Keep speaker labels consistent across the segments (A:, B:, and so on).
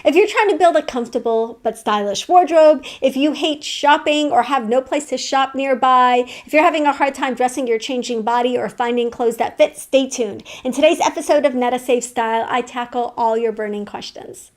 A: If you're trying to build a comfortable but stylish wardrobe, if you hate shopping or have no place to shop nearby, if you're having a hard time dressing your changing body or finding clothes that fit, stay tuned. In today's episode of Netta Safe Style, I tackle all your burning questions.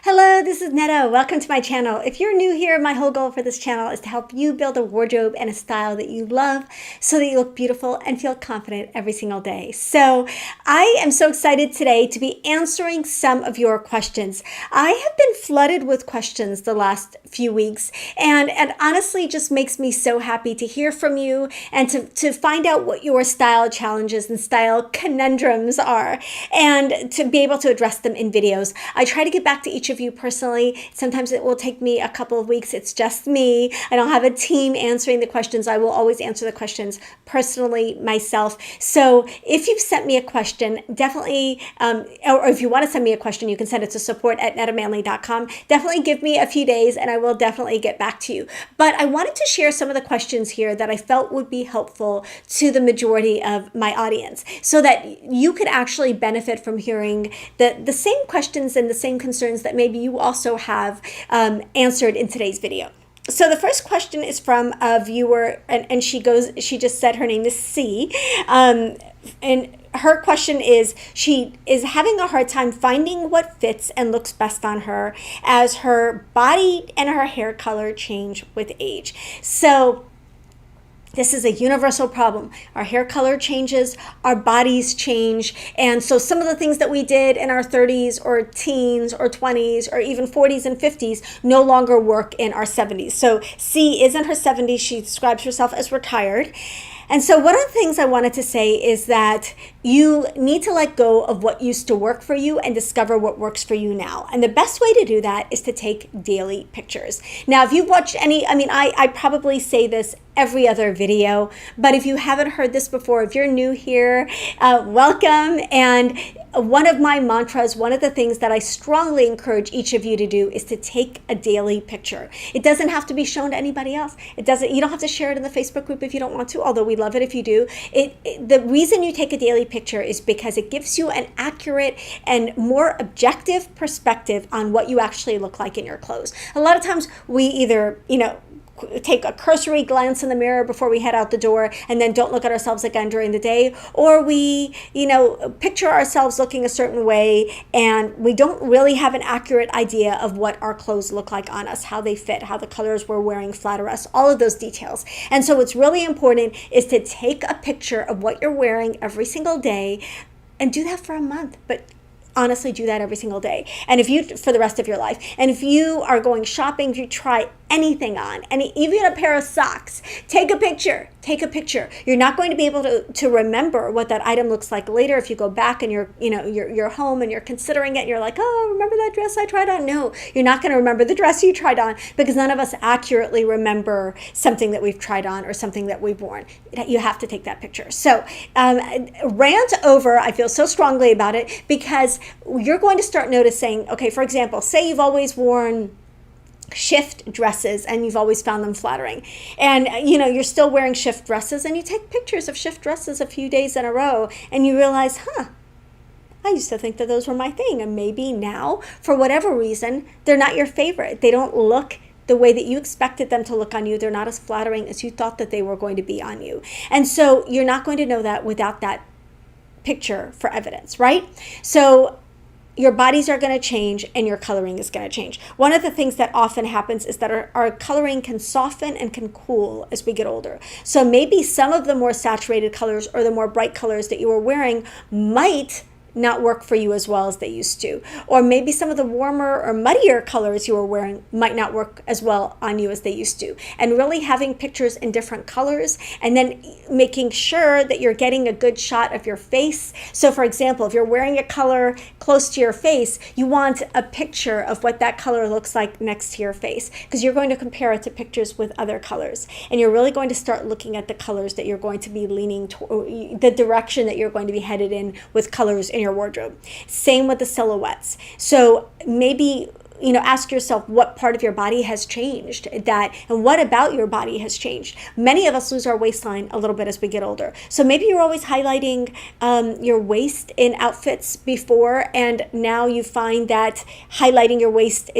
A: Hello, this is Netta. Welcome to my channel. If you're new here, my whole goal for this channel is to help you build a wardrobe and a style that you love so that you look beautiful and feel confident every single day. So I am so excited today to be answering some of your questions. I have been flooded with questions the last few weeks, and honestly just makes me so happy to hear from you and to find out what your style challenges and style conundrums are and to be able to address them in videos. I try to get back to each of you personally. Sometimes it will take me a couple of weeks. It's just me. I don't have a team answering the questions. I will always answer the questions personally myself. So if you've sent me a question, definitely, or if you want to send me a question, you can send it to support@nettamanley.com. Definitely give me a few days and I will definitely get back to you. But I wanted to share some of the questions here that I felt would be helpful to the majority of my audience so that you could actually benefit from hearing the same questions and the same concerns that maybe you also have answered in today's video. So the first question is from a viewer, and she just said her name is C, and her question is, she is having a hard time finding what fits and looks best on her as her body and her hair color change with age. So this is a universal problem. Our hair color changes, our bodies change. And so some of the things that we did in our 30s or teens or 20s or even 40s and 50s no longer work in our 70s. So C is in her 70s. She describes herself as retired. And so one of the things I wanted to say is that you need to let go of what used to work for you and discover what works for you now. And the best way to do that is to take daily pictures. Now, if you've watched I probably say this every other video, but if you haven't heard this before, if you're new here, welcome. And one of my mantras, one of the things that I strongly encourage each of you to do is to take a daily picture. It doesn't have to be shown to anybody else. You don't have to share it in the Facebook group if you don't want to, although we love it if you do. The reason you take a daily picture is because it gives you an accurate and more objective perspective on what you actually look like in your clothes. A lot of times we either, take a cursory glance in the mirror before we head out the door and then don't look at ourselves again during the day, or we picture ourselves looking a certain way and we don't really have an accurate idea of what our clothes look like on us, how they fit, how the colors we're wearing flatter us, all of those details. And so what's really important is to take a picture of what you're wearing every single day and do that for a month. But honestly, do that every single day. And for the rest of your life. And if you are going shopping, if you try anything on, even a pair of socks, take a picture. You're not going to be able to remember what that item looks like later if you go back and you're home and you're considering it and you're like, oh, remember that dress I tried on? No, you're not going to remember the dress you tried on because none of us accurately remember something that we've tried on or something that we've worn. You have to take that picture. So rant over, I feel so strongly about it because you're going to start noticing, okay, for example, say you've always worn shift dresses and you've always found them flattering, and you're still wearing shift dresses and you take pictures of shift dresses a few days in a row and you realize, I used to think that those were my thing, and maybe now for whatever reason they're not your favorite. They don't look the way that you expected them to look on you. They're not as flattering as you thought that they were going to be on you. And so you're not going to know that without that picture for evidence, right? So your bodies are going to change and your coloring is going to change. One of the things that often happens is that our coloring can soften and can cool as we get older. So maybe some of the more saturated colors or the more bright colors that you were wearing might not work for you as well as they used to. Or maybe some of the warmer or muddier colors you were wearing might not work as well on you as they used to. And really having pictures in different colors and then making sure that you're getting a good shot of your face. So for example, if you're wearing a color close to your face, you want a picture of what that color looks like next to your face, because you're going to compare it to pictures with other colors. And you're really going to start looking at the colors that you're going to be leaning toward, the direction that you're going to be headed in with colors in your wardrobe. Same with the silhouettes. So maybe you know, ask yourself what part of your body has changed, that, and what about your body has changed. Many of us lose our waistline a little bit as we get older. So maybe you're always highlighting your waist in outfits before, and now you find that highlighting your waist